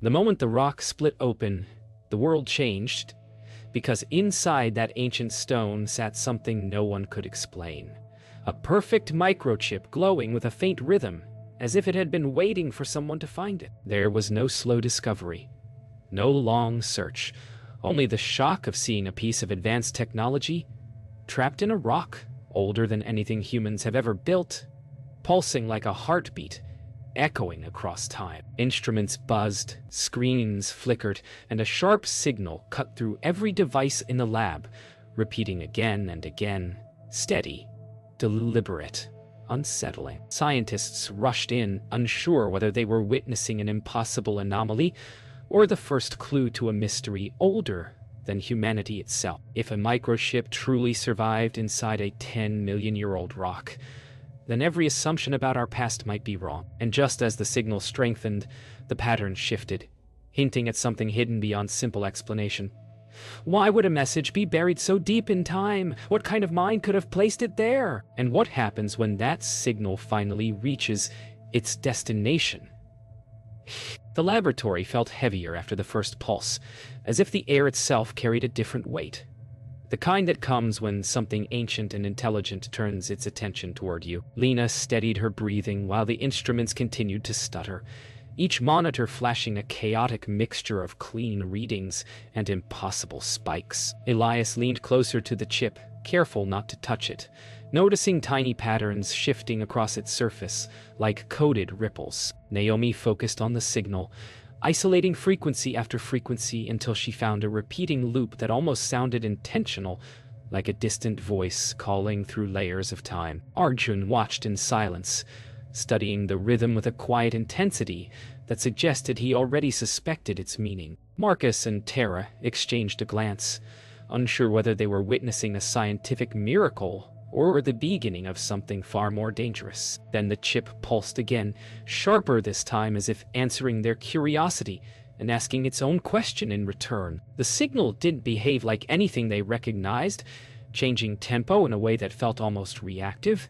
The moment the rock split open, the world changed, because inside that ancient stone sat something no one could explain. A perfect microchip glowing with a faint rhythm, as if it had been waiting for someone to find it. There was no slow discovery, no long search, only the shock of seeing a piece of advanced technology trapped in a rock older than anything humans have ever built, pulsing like a heartbeat, echoing across time. Instruments buzzed, screens flickered, and a sharp signal cut through every device in the lab, repeating again and again, steady, deliberate, unsettling. Scientists rushed in, unsure whether they were witnessing an impossible anomaly or the first clue to a mystery older than humanity itself. If a microchip truly survived inside a 10-million-year-old rock, then every assumption about our past might be wrong. And just as the signal strengthened, the pattern shifted, hinting at something hidden beyond simple explanation. Why would a message be buried so deep in time? What kind of mind could have placed it there? And what happens when that signal finally reaches its destination? The laboratory felt heavier after the first pulse, as if the air itself carried a different weight. The kind that comes when something ancient and intelligent turns its attention toward you. Lena steadied her breathing while the instruments continued to stutter, each monitor flashing a chaotic mixture of clean readings and impossible spikes. Elias leaned closer to the chip, careful not to touch it, noticing tiny patterns shifting across its surface, like coded ripples. Naomi focused on the signal, isolating frequency after frequency until she found a repeating loop that almost sounded intentional, like a distant voice calling through layers of time. Arjun watched in silence, studying the rhythm with a quiet intensity that suggested he already suspected its meaning. Marcus and Tara exchanged a glance, unsure whether they were witnessing a scientific miracle or the beginning of something far more dangerous. Then the chip pulsed again, sharper this time, as if answering their curiosity and asking its own question in return. The signal didn't behave like anything they recognized, changing tempo in a way that felt almost reactive,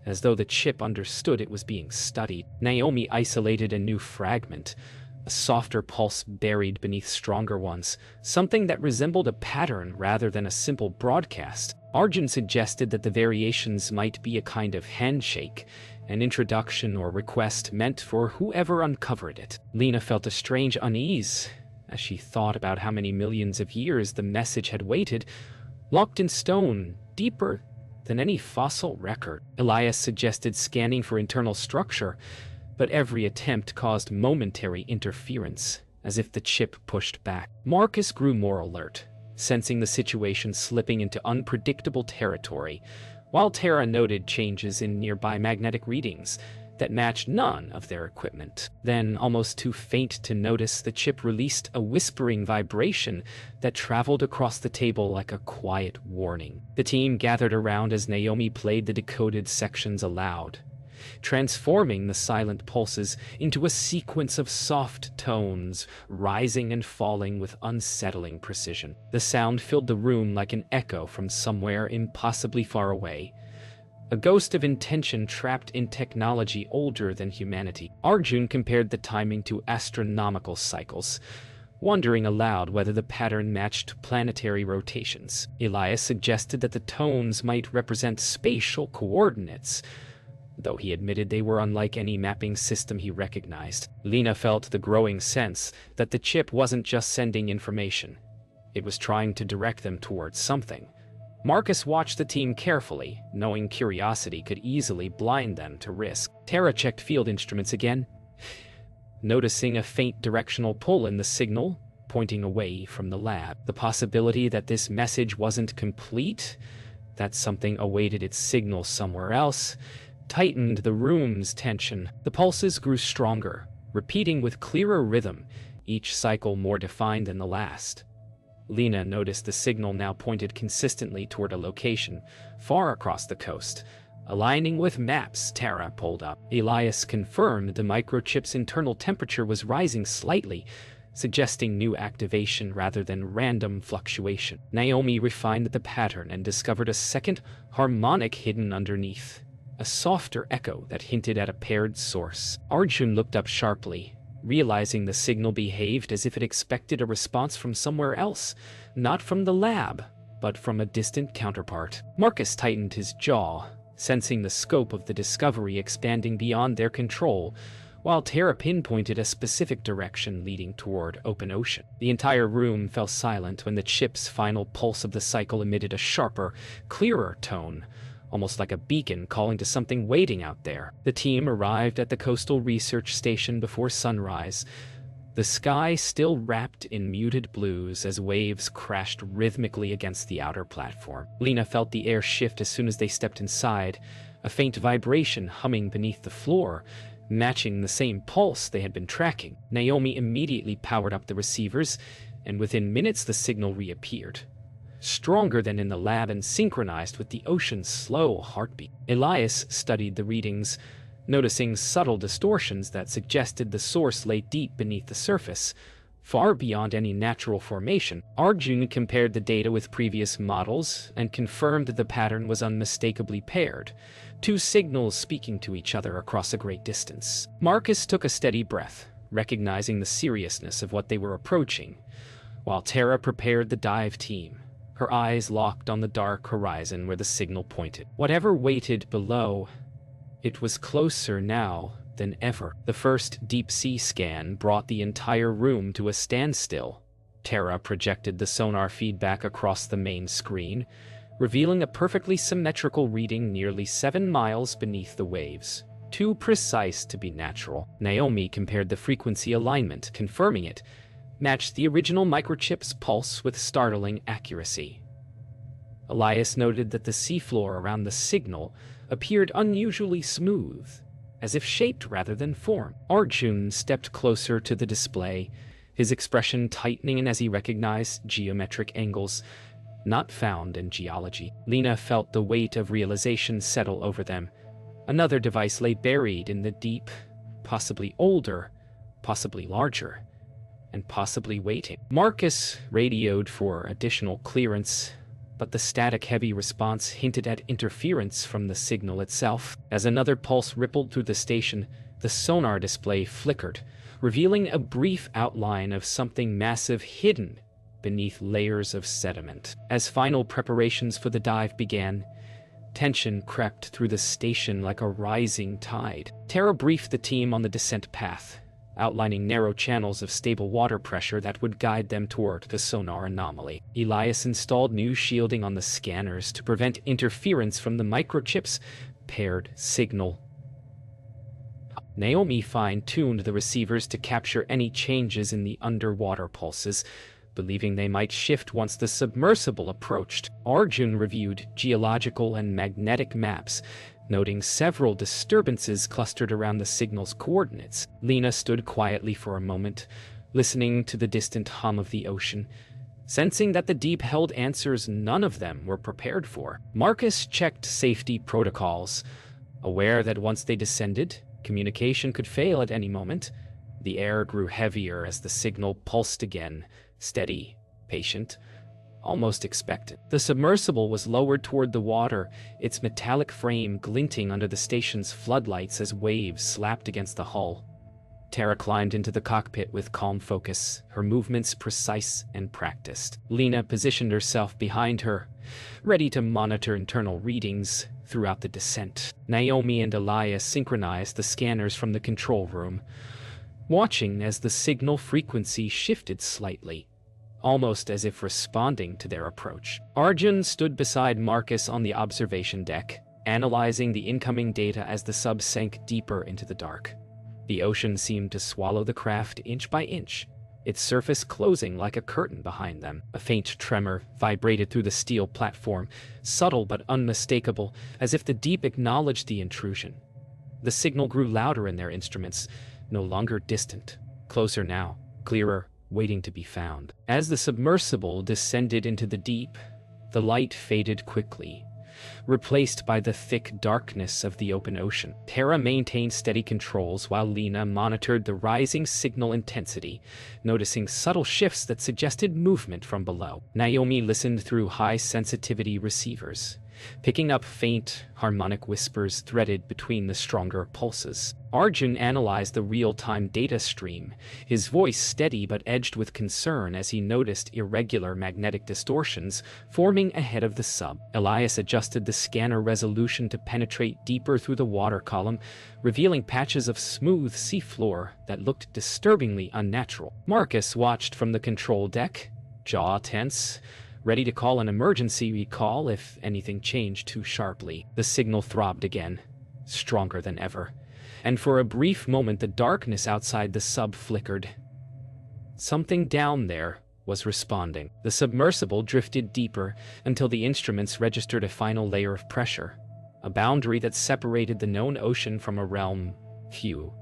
as though the chip understood it was being studied. Naomi isolated a new fragment, a softer pulse buried beneath stronger ones, something that resembled a pattern rather than a simple broadcast. Arjun suggested that the variations might be a kind of handshake, an introduction or request meant for whoever uncovered it. Lena felt a strange unease as she thought about how many millions of years the message had waited, locked in stone, deeper than any fossil record. Elias suggested scanning for internal structure, but every attempt caused momentary interference, as if the chip pushed back. Marcus grew more alert, sensing the situation slipping into unpredictable territory, while Tara noted changes in nearby magnetic readings that matched none of their equipment. Then, almost too faint to notice, the chip released a whispering vibration that traveled across the table like a quiet warning. The team gathered around as Naomi played the decoded sections aloud, transforming the silent pulses into a sequence of soft tones, rising and falling with unsettling precision. The sound filled the room like an echo from somewhere impossibly far away, a ghost of intention trapped in technology older than humanity. Arjun compared the timing to astronomical cycles, wondering aloud whether the pattern matched planetary rotations. Elias suggested that the tones might represent spatial coordinates, though he admitted they were unlike any mapping system he recognized. Lena felt the growing sense that the chip wasn't just sending information. It was trying to direct them towards something. Marcus watched the team carefully, knowing curiosity could easily blind them to risk. Tara checked field instruments again, noticing a faint directional pull in the signal, pointing away from the lab. The possibility that this message wasn't complete, that something awaited its signal somewhere else, tightened the room's tension. The pulses grew stronger, repeating with clearer rhythm, each cycle more defined than the last. Lena noticed the signal now pointed consistently toward a location far across the coast, aligning with maps Tara pulled up. Elias confirmed the microchip's internal temperature was rising slightly, suggesting new activation rather than random fluctuation. Naomi refined the pattern and discovered a second harmonic hidden underneath, a softer echo that hinted at a paired source. Arjun looked up sharply, realizing the signal behaved as if it expected a response from somewhere else, not from the lab, but from a distant counterpart. Marcus tightened his jaw, sensing the scope of the discovery expanding beyond their control, while Tara pinpointed a specific direction leading toward open ocean. The entire room fell silent when the chip's final pulse of the cycle emitted a sharper, clearer tone, almost like a beacon calling to something waiting out there. The team arrived at the coastal research station before sunrise, the sky still wrapped in muted blues as waves crashed rhythmically against the outer platform. Lena felt the air shift as soon as they stepped inside, a faint vibration humming beneath the floor, matching the same pulse they had been tracking. Naomi immediately powered up the receivers, and within minutes the signal reappeared, stronger than in the lab and synchronized with the ocean's slow heartbeat. Elias studied the readings, noticing subtle distortions that suggested the source lay deep beneath the surface, far beyond any natural formation. Arjun compared the data with previous models and confirmed that the pattern was unmistakably paired, two signals speaking to each other across a great distance. Marcus took a steady breath, recognizing the seriousness of what they were approaching, while Tara prepared the dive team, her eyes locked on the dark horizon where the signal pointed. Whatever waited below, it was closer now than ever. The first deep-sea scan brought the entire room to a standstill. Tara projected the sonar feedback across the main screen, revealing a perfectly symmetrical reading nearly 7 miles beneath the waves, too precise to be natural. Naomi compared the frequency alignment, confirming it matched the original microchip's pulse with startling accuracy. Elias noted that the seafloor around the signal appeared unusually smooth, as if shaped rather than formed. Arjun stepped closer to the display, his expression tightening as he recognized geometric angles not found in geology. Lena felt the weight of realization settle over them. Another device lay buried in the deep, possibly older, possibly larger, and possibly waiting. Marcus radioed for additional clearance, but the static-heavy response hinted at interference from the signal itself. As another pulse rippled through the station, the sonar display flickered, revealing a brief outline of something massive hidden beneath layers of sediment. As final preparations for the dive began, tension crept through the station like a rising tide. Tara briefed the team on the descent path, outlining narrow channels of stable water pressure that would guide them toward the sonar anomaly. Elias installed new shielding on the scanners to prevent interference from the microchip's paired signal. Naomi fine-tuned the receivers to capture any changes in the underwater pulses, believing they might shift once the submersible approached. Arjun reviewed geological and magnetic maps, noting several disturbances clustered around the signal's coordinates. Lena stood quietly for a moment, listening to the distant hum of the ocean, sensing that the deep held answers none of them were prepared for. Marcus checked safety protocols, aware that once they descended, communication could fail at any moment. The air grew heavier as the signal pulsed again, steady, patient, almost expectant. The submersible was lowered toward the water, its metallic frame glinting under the station's floodlights as waves slapped against the hull. Tara climbed into the cockpit with calm focus, her movements precise and practiced. Lena positioned herself behind her, ready to monitor internal readings throughout the descent. Naomi and Elias synchronized the scanners from the control room, watching as the signal frequency shifted slightly, almost as if responding to their approach. Arjun stood beside Marcus on the observation deck, analyzing the incoming data as the sub sank deeper into the dark. The ocean seemed to swallow the craft inch by inch, its surface closing like a curtain behind them. A faint tremor vibrated through the steel platform, subtle but unmistakable, as if the deep acknowledged the intrusion. The signal grew louder in their instruments, no longer distant, closer now, clearer, waiting to be found. As the submersible descended into the deep, the light faded quickly, replaced by the thick darkness of the open ocean. Tara maintained steady controls while Lena monitored the rising signal intensity, noticing subtle shifts that suggested movement from below. Naomi listened through high-sensitivity receivers, picking up faint, harmonic whispers threaded between the stronger pulses. Arjun analyzed the real-time data stream, his voice steady but edged with concern as he noticed irregular magnetic distortions forming ahead of the sub. Elias adjusted the scanner resolution to penetrate deeper through the water column, revealing patches of smooth seafloor that looked disturbingly unnatural. Marcus watched from the control deck, jaw tense, ready to call an emergency recall if anything changed too sharply. The signal throbbed again, stronger than ever, and for a brief moment the darkness outside the sub flickered. Something down there was responding. The submersible drifted deeper until the instruments registered a final layer of pressure, a boundary that separated the known ocean from a realm few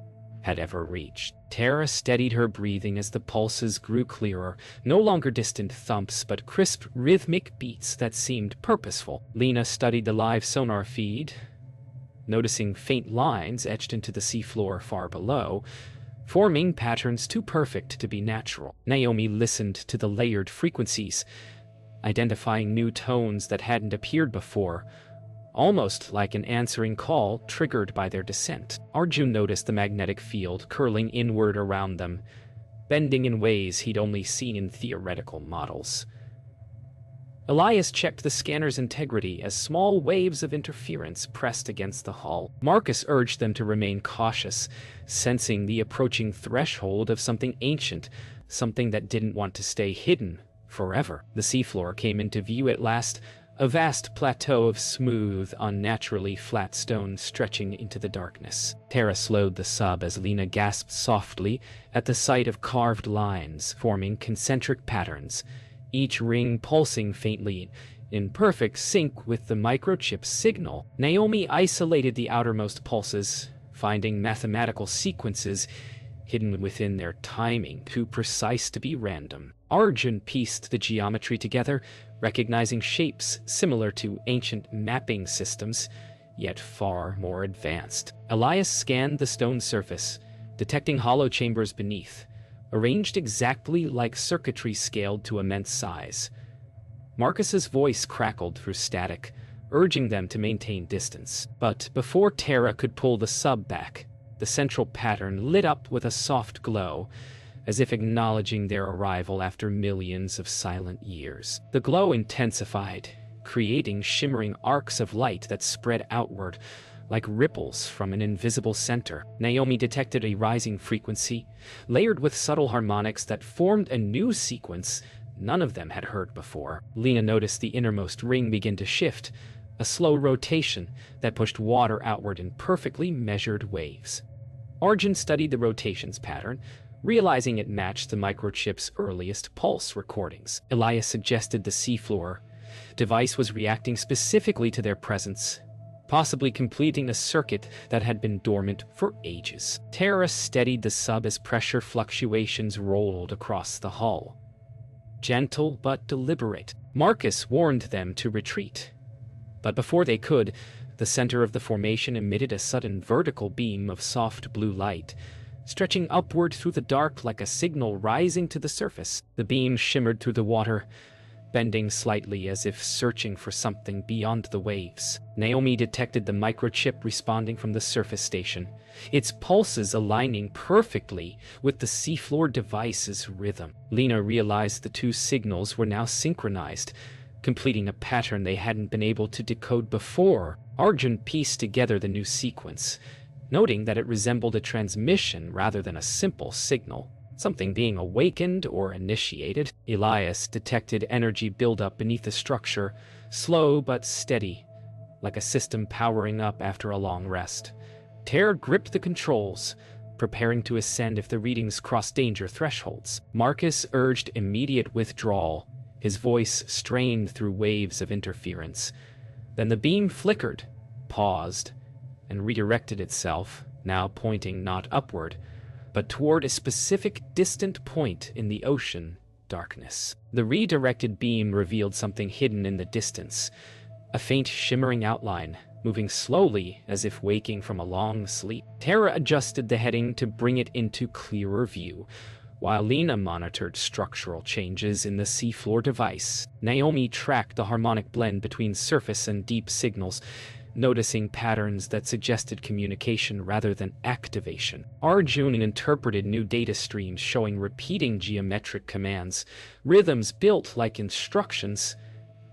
had ever reached. Tara steadied her breathing as the pulses grew clearer, no longer distant thumps but crisp, rhythmic beats that seemed purposeful. Lena studied the live sonar feed, noticing faint lines etched into the seafloor far below, forming patterns too perfect to be natural. Naomi listened to the layered frequencies, identifying new tones that hadn't appeared before, almost like an answering call triggered by their descent. Arjun noticed the magnetic field curling inward around them, bending in ways he'd only seen in theoretical models. Elias checked the scanner's integrity as small waves of interference pressed against the hull. Marcus urged them to remain cautious, sensing the approaching threshold of something ancient, something that didn't want to stay hidden forever. The seafloor came into view at last, a vast plateau of smooth, unnaturally flat stone stretching into the darkness. Tara slowed the sub as Lena gasped softly at the sight of carved lines forming concentric patterns, each ring pulsing faintly, in perfect sync with the microchip signal. Naomi isolated the outermost pulses, finding mathematical sequences hidden within their timing, too precise to be random. Arjun pieced the geometry together, recognizing shapes similar to ancient mapping systems, yet far more advanced. Elias scanned the stone surface, detecting hollow chambers beneath, arranged exactly like circuitry scaled to immense size. Marcus's voice crackled through static, urging them to maintain distance. But before Tara could pull the sub back, the central pattern lit up with a soft glow, as if acknowledging their arrival after millions of silent years. The glow intensified, creating shimmering arcs of light that spread outward, like ripples from an invisible center. Naomi detected a rising frequency, layered with subtle harmonics that formed a new sequence none of them had heard before. Lena noticed the innermost ring begin to shift, a slow rotation that pushed water outward in perfectly measured waves. Arjun studied the rotation's pattern, realizing it matched the microchip's earliest pulse recordings. Elias suggested the seafloor device was reacting specifically to their presence, possibly completing a circuit that had been dormant for ages. Tara steadied the sub as pressure fluctuations rolled across the hull. Gentle but deliberate. Marcus warned them to retreat, but before they could, the center of the formation emitted a sudden vertical beam of soft blue light, stretching upward through the dark like a signal rising to the surface. The beam shimmered through the water, bending slightly as if searching for something beyond the waves. Naomi detected the microchip responding from the surface station, its pulses aligning perfectly with the seafloor device's rhythm. Lena realized the two signals were now synchronized, completing a pattern they hadn't been able to decode before. Arjun pieced together the new sequence, noting that it resembled a transmission rather than a simple signal, something being awakened or initiated. Elias detected energy buildup beneath the structure, slow but steady, like a system powering up after a long rest. Tara gripped the controls, preparing to ascend if the readings crossed danger thresholds. Marcus urged immediate withdrawal, his voice strained through waves of interference. Then the beam flickered, paused, and redirected itself, now pointing not upward, but toward a specific distant point in the ocean darkness. The redirected beam revealed something hidden in the distance, a faint shimmering outline, moving slowly as if waking from a long sleep. Tara adjusted the heading to bring it into clearer view, while Lena monitored structural changes in the seafloor device. Naomi tracked the harmonic blend between surface and deep signals, noticing patterns that suggested communication rather than activation. Arjun interpreted new data streams showing repeating geometric commands, rhythms built like instructions.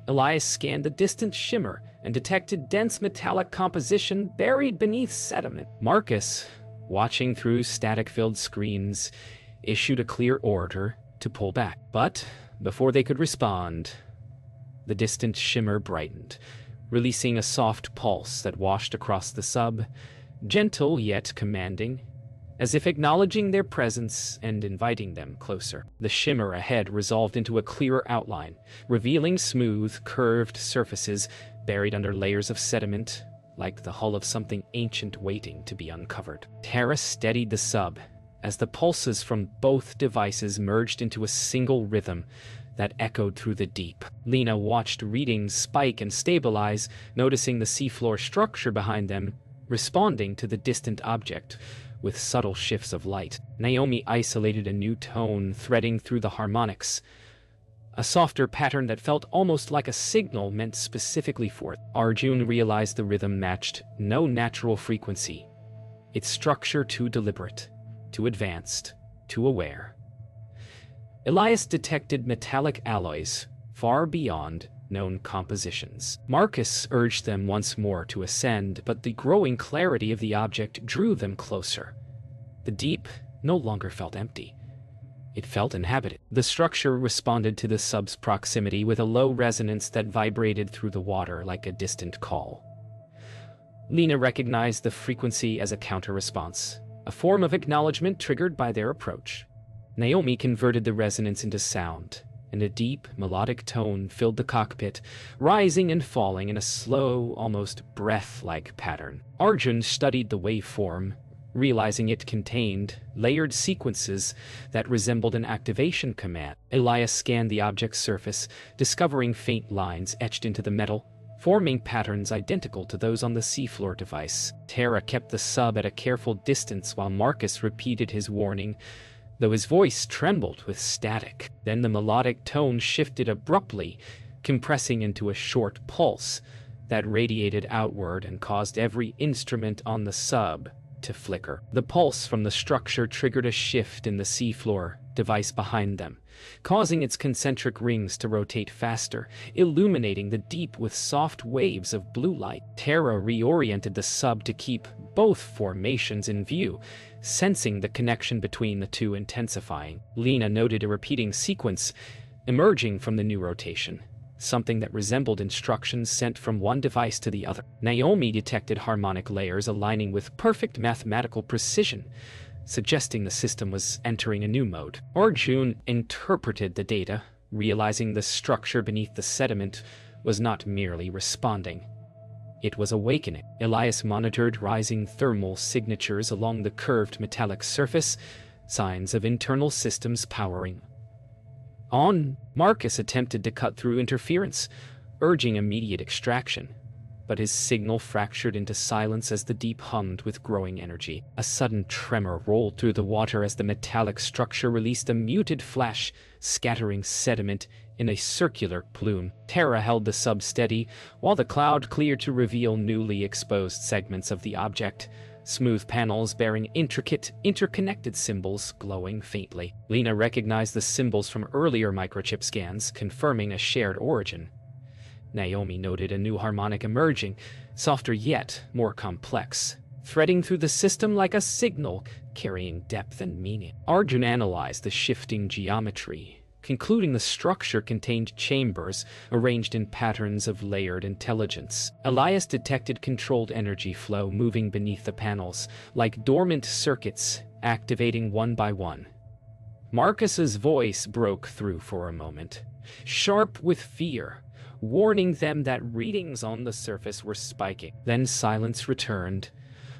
Elias scanned the distant shimmer and detected dense metallic composition buried beneath sediment. Marcus, watching through static-filled screens, issued a clear order to pull back. But before they could respond, the distant shimmer brightened, releasing a soft pulse that washed across the sub, gentle yet commanding, as if acknowledging their presence and inviting them closer. The shimmer ahead resolved into a clearer outline, revealing smooth, curved surfaces buried under layers of sediment, like the hull of something ancient waiting to be uncovered. Tara steadied the sub as the pulses from both devices merged into a single rhythm that echoed through the deep. Lena watched readings spike and stabilize, noticing the seafloor structure behind them, responding to the distant object with subtle shifts of light. Naomi isolated a new tone threading through the harmonics, a softer pattern that felt almost like a signal meant specifically for it. Arjun realized the rhythm matched no natural frequency, its structure too deliberate, too advanced, too aware. Elias detected metallic alloys far beyond known compositions. Marcus urged them once more to ascend, but the growing clarity of the object drew them closer. The deep no longer felt empty. It felt inhabited. The structure responded to the sub's proximity with a low resonance that vibrated through the water like a distant call. Lena recognized the frequency as a counter-response, a form of acknowledgement triggered by their approach. Naomi converted the resonance into sound, and a deep, melodic tone filled the cockpit, rising and falling in a slow, almost breath-like pattern. Arjun studied the waveform, realizing it contained layered sequences that resembled an activation command. Elias scanned the object's surface, discovering faint lines etched into the metal, forming patterns identical to those on the seafloor device. Tara kept the sub at a careful distance while Marcus repeated his warning, though his voice trembled with static. Then the melodic tone shifted abruptly, compressing into a short pulse that radiated outward and caused every instrument on the sub to flicker. The pulse from the structure triggered a shift in the seafloor device behind them, causing its concentric rings to rotate faster, illuminating the deep with soft waves of blue light. Tara reoriented the sub to keep both formations in view, sensing the connection between the two intensifying. Lena noted a repeating sequence emerging from the new rotation, something that resembled instructions sent from one device to the other. Naomi detected harmonic layers aligning with perfect mathematical precision, suggesting the system was entering a new mode. Arjun interpreted the data, realizing the structure beneath the sediment was not merely responding. It was awakening. Elias monitored rising thermal signatures along the curved metallic surface, signs of internal systems powering on. Marcus attempted to cut through interference, urging immediate extraction, but his signal fractured into silence as the deep hummed with growing energy. A sudden tremor rolled through the water as the metallic structure released a muted flash, scattering sediment in a circular plume. Tara held the sub steady, while the cloud cleared to reveal newly exposed segments of the object, smooth panels bearing intricate, interconnected symbols glowing faintly. Lena recognized the symbols from earlier microchip scans, confirming a shared origin. Naomi noted a new harmonic emerging, softer yet more complex, threading through the system like a signal, carrying depth and meaning. Arjun analyzed the shifting geometry, concluding the structure contained chambers arranged in patterns of layered intelligence. Elias detected controlled energy flow moving beneath the panels, like dormant circuits, activating one by one. Marcus's voice broke through for a moment, sharp with fear, warning them that readings on the surface were spiking. Then silence returned,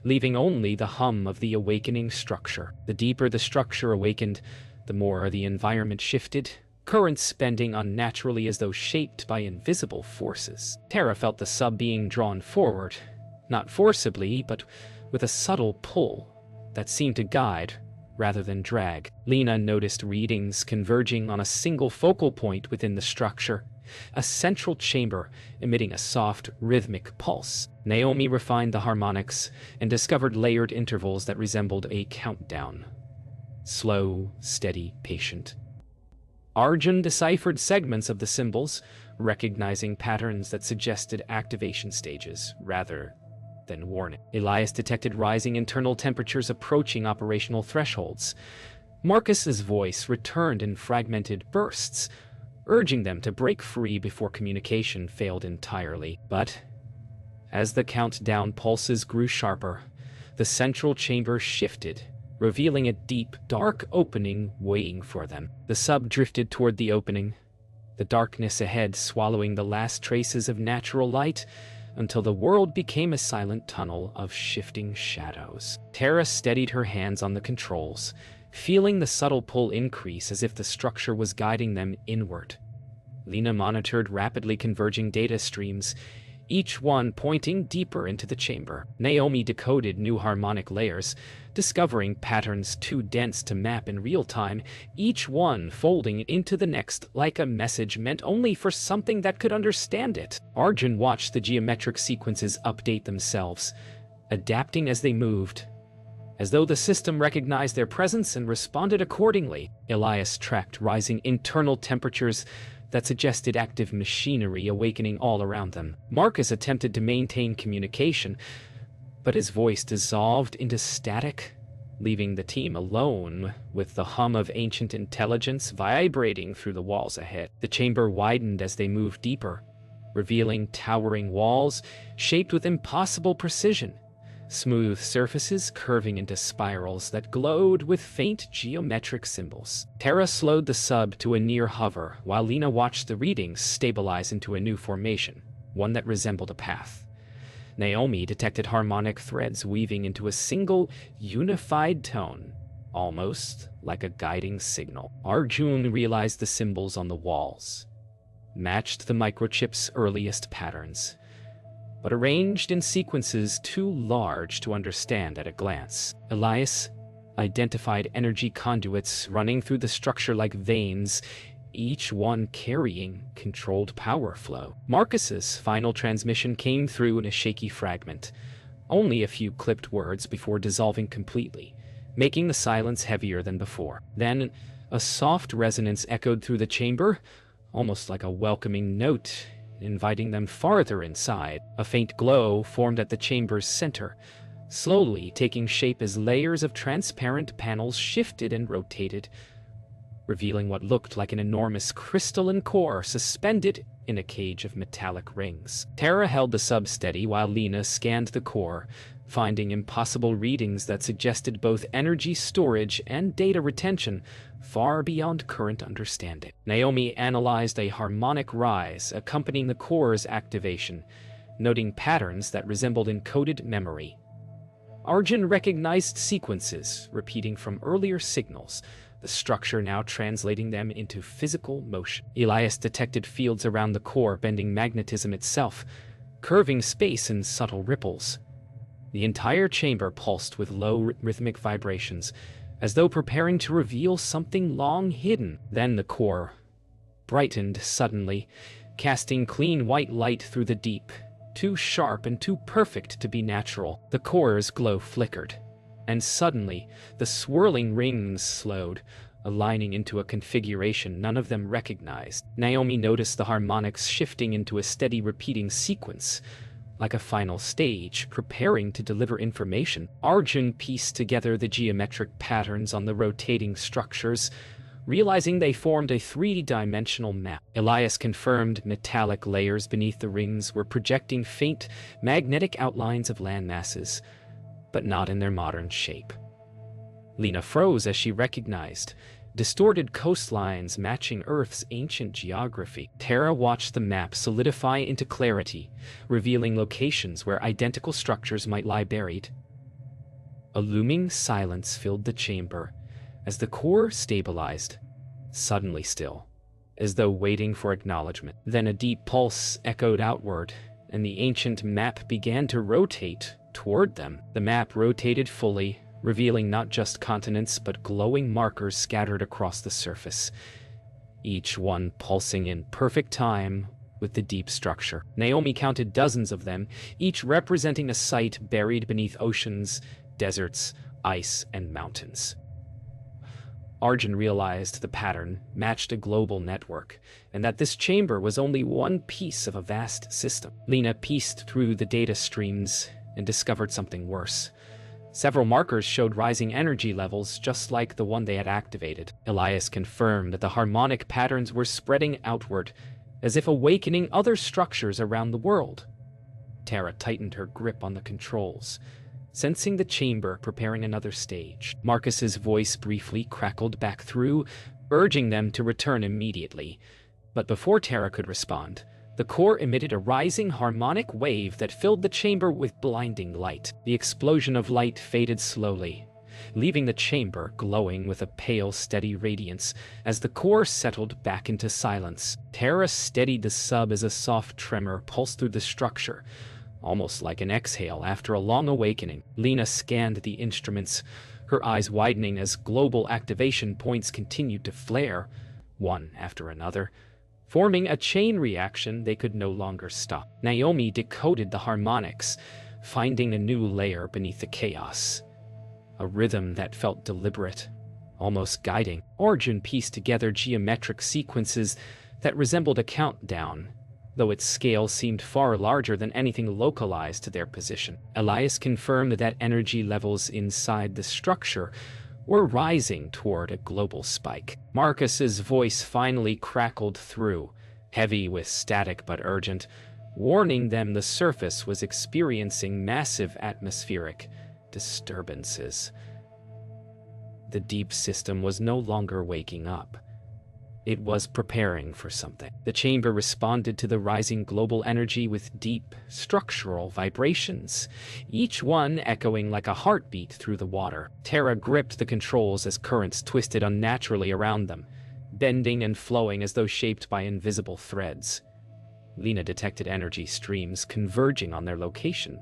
leaving only the hum of the awakening structure. The deeper the structure awakened, the more the environment shifted, currents bending unnaturally as though shaped by invisible forces. Tara felt the sub being drawn forward, not forcibly, but with a subtle pull that seemed to guide rather than drag. Lena noticed readings converging on a single focal point within the structure, a central chamber emitting a soft, rhythmic pulse. Naomi refined the harmonics and discovered layered intervals that resembled a countdown. Slow, steady, patient. Arjun deciphered segments of the symbols, recognizing patterns that suggested activation stages rather than warning. Elias detected rising internal temperatures approaching operational thresholds. Marcus's voice returned in fragmented bursts, urging them to break free before communication failed entirely. But as the countdown pulses grew sharper, the central chamber shifted, revealing a deep, dark opening waiting for them. The sub drifted toward the opening, the darkness ahead swallowing the last traces of natural light until the world became a silent tunnel of shifting shadows. Tara steadied her hands on the controls, feeling the subtle pull increase as if the structure was guiding them inward. Lena monitored rapidly converging data streams, each one pointing deeper into the chamber. Naomi decoded new harmonic layers, discovering patterns too dense to map in real time, each one folding into the next like a message meant only for something that could understand it. Arjun watched the geometric sequences update themselves, adapting as they moved, as though the system recognized their presence and responded accordingly. Elias tracked rising internal temperatures that suggested active machinery awakening all around them. Marcus attempted to maintain communication, but his voice dissolved into static, leaving the team alone with the hum of ancient intelligence vibrating through the walls ahead. The chamber widened as they moved deeper, revealing towering walls shaped with impossible precision, smooth surfaces curving into spirals that glowed with faint geometric symbols. Tara slowed the sub to a near hover, while Lena watched the readings stabilize into a new formation, one that resembled a path. Naomi detected harmonic threads weaving into a single, unified tone, almost like a guiding signal. Arjun realized the symbols on the walls matched the microchip's earliest patterns, but arranged in sequences too large to understand at a glance. Elias identified energy conduits running through the structure like veins, each one carrying controlled power flow. Marcus's final transmission came through in a shaky fragment, only a few clipped words before dissolving completely, making the silence heavier than before. Then, a soft resonance echoed through the chamber, almost like a welcoming note, inviting them farther inside. A faint glow formed at the chamber's center, slowly taking shape as layers of transparent panels shifted and rotated, revealing what looked like an enormous crystalline core suspended in a cage of metallic rings. Tara held the sub steady while Lena scanned the core, finding impossible readings that suggested both energy storage and data retention far beyond current understanding. Naomi analyzed a harmonic rise accompanying the core's activation, noting patterns that resembled encoded memory. Arjun recognized sequences repeating from earlier signals, the structure now translating them into physical motion. Elias detected fields around the core bending magnetism itself, curving space in subtle ripples. The entire chamber pulsed with low rhythmic vibrations, as though preparing to reveal something long hidden. Then the core brightened suddenly, casting clean white light through the deep, too sharp and too perfect to be natural. The core's glow flickered, and suddenly the swirling rings slowed, aligning into a configuration none of them recognized. Naomi noticed the harmonics shifting into a steady repeating sequence, like a final stage, preparing to deliver information. Arjun pieced together the geometric patterns on the rotating structures, realizing they formed a three-dimensional map. Elias confirmed metallic layers beneath the rings were projecting faint, magnetic outlines of landmasses, but not in their modern shape. Lena froze as she recognized distorted coastlines matching Earth's ancient geography. Tara watched the map solidify into clarity, revealing locations where identical structures might lie buried. A looming silence filled the chamber as the core stabilized, suddenly still, as though waiting for acknowledgement. Then a deep pulse echoed outward, and the ancient map began to rotate toward them. The map rotated fully, revealing not just continents but glowing markers scattered across the surface, each one pulsing in perfect time with the deep structure. Naomi counted dozens of them, each representing a site buried beneath oceans, deserts, ice, and mountains. Arjun realized the pattern matched a global network, and that this chamber was only one piece of a vast system. Lena pieced through the data streams and discovered something worse. Several markers showed rising energy levels, just like the one they had activated. Elias confirmed that the harmonic patterns were spreading outward, as if awakening other structures around the world. Tara tightened her grip on the controls, sensing the chamber preparing another stage. Marcus's voice briefly crackled back through, urging them to return immediately. But before Tara could respond, the core emitted a rising harmonic wave that filled the chamber with blinding light. The explosion of light faded slowly, leaving the chamber glowing with a pale, steady radiance as the core settled back into silence. Tara steadied the sub as a soft tremor pulsed through the structure, almost like an exhale after a long awakening. Lena scanned the instruments, her eyes widening as global activation points continued to flare, one after another, forming a chain reaction they could no longer stop. Naomi decoded the harmonics, finding a new layer beneath the chaos. A rhythm that felt deliberate, almost guiding. Arjun pieced together geometric sequences that resembled a countdown, though its scale seemed far larger than anything localized to their position. Elias confirmed that energy levels inside the structure were rising toward a global spike. Marcus's voice finally crackled through, heavy with static but urgent, warning them the surface was experiencing massive atmospheric disturbances. The deep system was no longer waking up. It was preparing for something. The chamber responded to the rising global energy with deep, structural vibrations, each one echoing like a heartbeat through the water. Tara gripped the controls as currents twisted unnaturally around them, bending and flowing as though shaped by invisible threads. Lena detected energy streams converging on their location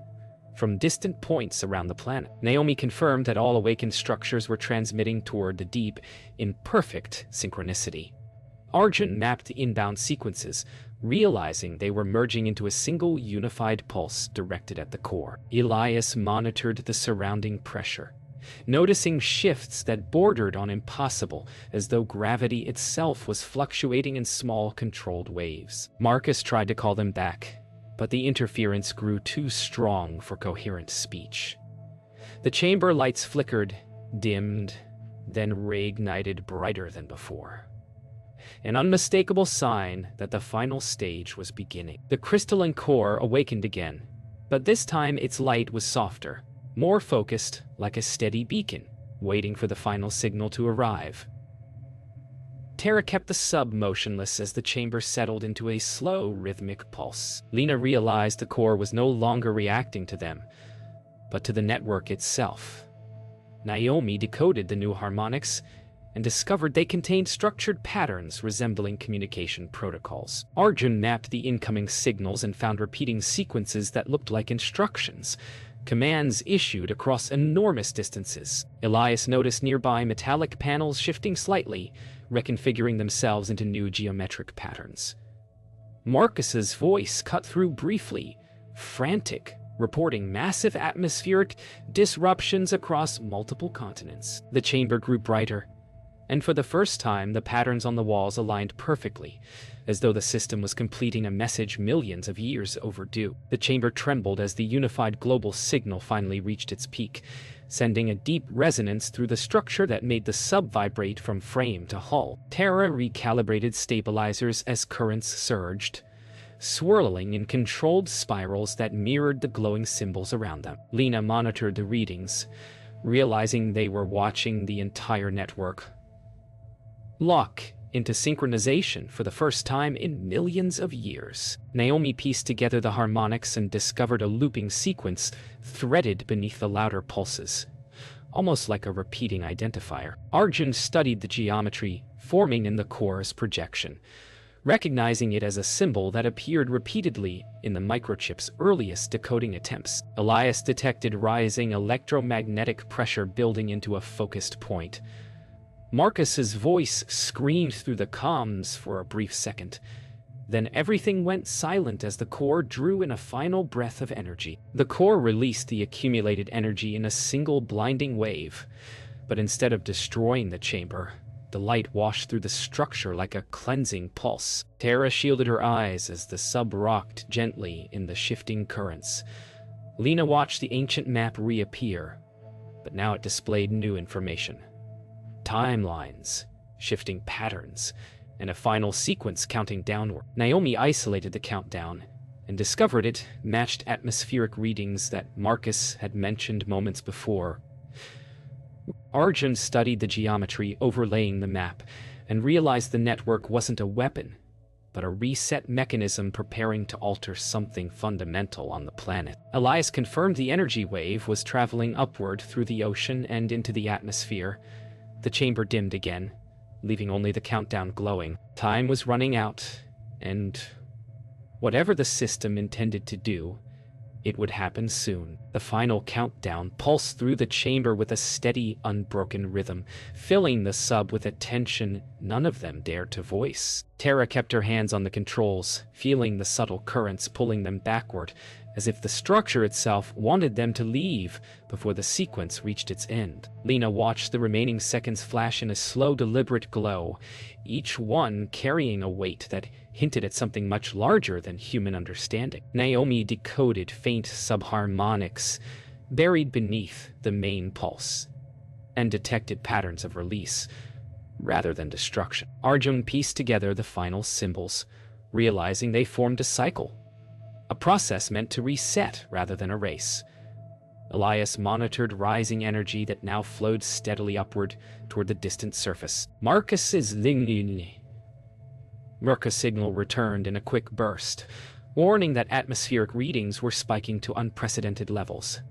from distant points around the planet. Naomi confirmed that all awakened structures were transmitting toward the deep in perfect synchronicity. Arjun mapped the inbound sequences, realizing they were merging into a single unified pulse directed at the core. Elias monitored the surrounding pressure, noticing shifts that bordered on impossible, as though gravity itself was fluctuating in small, controlled waves. Marcus tried to call them back, but the interference grew too strong for coherent speech. The chamber lights flickered, dimmed, then reignited brighter than before. An unmistakable sign that the final stage was beginning. The crystalline core awakened again, but this time its light was softer, more focused, like a steady beacon, waiting for the final signal to arrive. Tara kept the sub motionless as the chamber settled into a slow, rhythmic pulse. Lena realized the core was no longer reacting to them, but to the network itself. Naomi decoded the new harmonics and discovered they contained structured patterns resembling communication protocols. Arjun mapped the incoming signals and found repeating sequences that looked like instructions, commands issued across enormous distances. Elias noticed nearby metallic panels shifting slightly, reconfiguring themselves into new geometric patterns. Marcus's voice cut through briefly, frantic, reporting massive atmospheric disruptions across multiple continents. The chamber grew brighter, and for the first time, the patterns on the walls aligned perfectly, as though the system was completing a message millions of years overdue. The chamber trembled as the unified global signal finally reached its peak, sending a deep resonance through the structure that made the sub vibrate from frame to hull. Tara recalibrated stabilizers as currents surged, swirling in controlled spirals that mirrored the glowing symbols around them. Lena monitored the readings, realizing they were watching the entire network lock into synchronization for the first time in millions of years. Naomi pieced together the harmonics and discovered a looping sequence threaded beneath the louder pulses, almost like a repeating identifier. Arjun studied the geometry forming in the core's projection, recognizing it as a symbol that appeared repeatedly in the microchip's earliest decoding attempts. Elias detected rising electromagnetic pressure building into a focused point, Marcus's voice screamed through the comms for a brief second. Then everything went silent as the core drew in a final breath of energy. The core released the accumulated energy in a single blinding wave, but instead of destroying the chamber, the light washed through the structure like a cleansing pulse. Tara shielded her eyes as the sub rocked gently in the shifting currents. Lena watched the ancient map reappear, but now it displayed new information. Timelines, shifting patterns, and a final sequence counting downward. Naomi isolated the countdown and discovered it matched atmospheric readings that Marcus had mentioned moments before. Arjun studied the geometry overlaying the map and realized the network wasn't a weapon, but a reset mechanism preparing to alter something fundamental on the planet. Elias confirmed the energy wave was traveling upward through the ocean and into the atmosphere. The chamber dimmed again, leaving only the countdown glowing. Time was running out, and whatever the system intended to do, it would happen soon. The final countdown pulsed through the chamber with a steady, unbroken rhythm, filling the sub with a tension none of them dared to voice. Tara kept her hands on the controls, feeling the subtle currents pulling them backward, as if the structure itself wanted them to leave before the sequence reached its end. Lena watched the remaining seconds flash in a slow, deliberate glow, each one carrying a weight that hinted at something much larger than human understanding. Naomi decoded faint subharmonics buried beneath the main pulse, and detected patterns of release rather than destruction. Arjun pieced together the final symbols, realizing they formed a cycle, a process meant to reset rather than erase. Elias monitored rising energy that now flowed steadily upward toward the distant surface. Marcus's Merca signal returned in a quick burst, warning that atmospheric readings were spiking to unprecedented levels.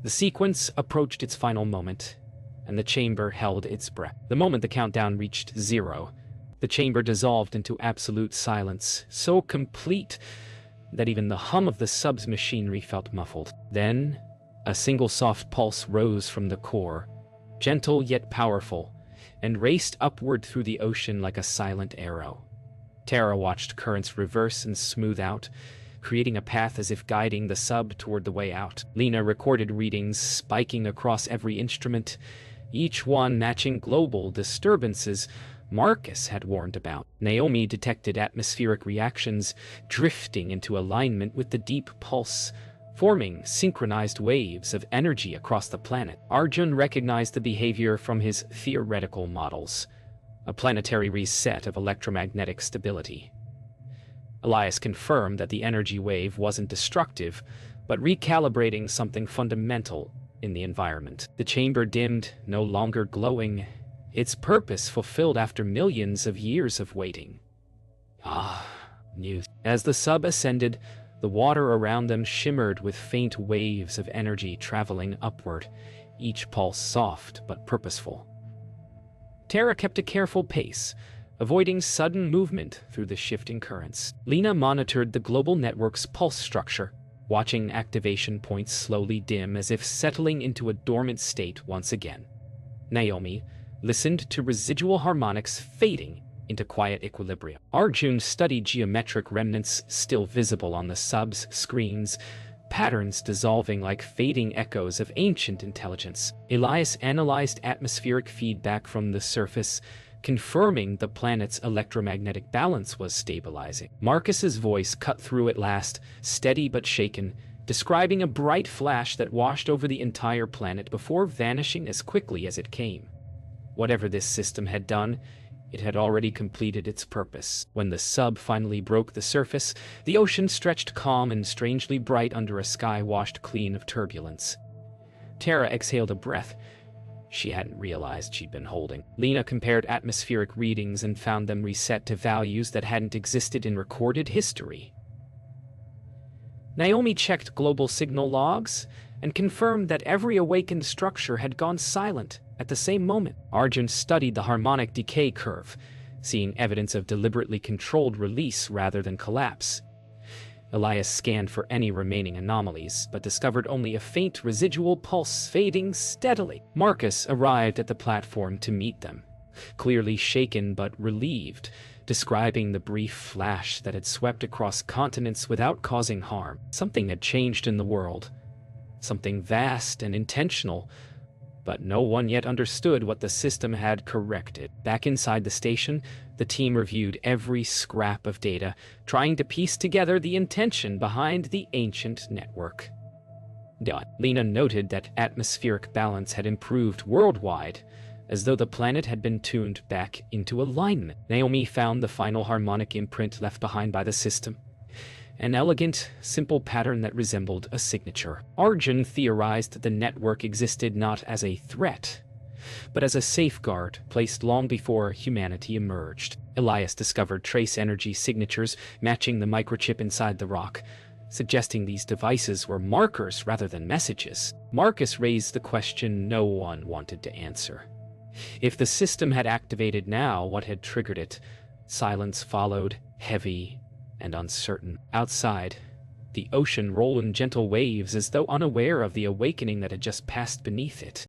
The sequence approached its final moment, and the chamber held its breath. The moment the countdown reached 0, the chamber dissolved into absolute silence, so complete that even the hum of the sub's machinery felt muffled. Then, a single soft pulse rose from the core, gentle yet powerful, and raced upward through the ocean like a silent arrow. Tara watched currents reverse and smooth out, creating a path as if guiding the sub toward the way out. Lena recorded readings spiking across every instrument, each one matching global disturbances Marcus had warned about. Naomi detected atmospheric reactions drifting into alignment with the deep pulse, forming synchronized waves of energy across the planet. Arjun recognized the behavior from his theoretical models, a planetary reset of electromagnetic stability. Elias confirmed that the energy wave wasn't destructive, but recalibrating something fundamental in the environment. The chamber dimmed, no longer glowing, its purpose fulfilled after millions of years of waiting. News. As the sub ascended, the water around them shimmered with faint waves of energy traveling upward, each pulse soft but purposeful. Tara kept a careful pace, avoiding sudden movement through the shifting currents. Lena monitored the global network's pulse structure, watching activation points slowly dim as if settling into a dormant state once again. Naomi listened to residual harmonics fading into quiet equilibrium. Arjun studied geometric remnants still visible on the sub's screens, patterns dissolving like fading echoes of ancient intelligence. Elias analyzed atmospheric feedback from the surface, confirming the planet's electromagnetic balance was stabilizing. Marcus's voice cut through at last, steady but shaken, describing a bright flash that washed over the entire planet before vanishing as quickly as it came. Whatever this system had done, it had already completed its purpose. When the sub finally broke the surface, the ocean stretched calm and strangely bright under a sky washed clean of turbulence. Tara exhaled a breath she hadn't realized she'd been holding. Lena compared atmospheric readings and found them reset to values that hadn't existed in recorded history. Naomi checked global signal logs and confirmed that every awakened structure had gone silent at the same moment. Arjun studied the harmonic decay curve, seeing evidence of deliberately controlled release rather than collapse. Elias scanned for any remaining anomalies, but discovered only a faint residual pulse fading steadily. Marcus arrived at the platform to meet them, clearly shaken but relieved, describing the brief flash that had swept across continents without causing harm. Something had changed in the world, something vast and intentional, but no one yet understood what the system had corrected. Back inside the station, the team reviewed every scrap of data, trying to piece together the intention behind the ancient network. Lena noted that atmospheric balance had improved worldwide, as though the planet had been tuned back into alignment. Naomi found the final harmonic imprint left behind by the system, an elegant, simple pattern that resembled a signature. Arjun theorized that the network existed not as a threat, but as a safeguard placed long before humanity emerged. Elias discovered trace energy signatures matching the microchip inside the rock, suggesting these devices were markers rather than messages. Marcus raised the question no one wanted to answer. If the system had activated now, what had triggered it? Silence followed, heavy and uncertain. Outside, the ocean rolled in gentle waves as though unaware of the awakening that had just passed beneath it.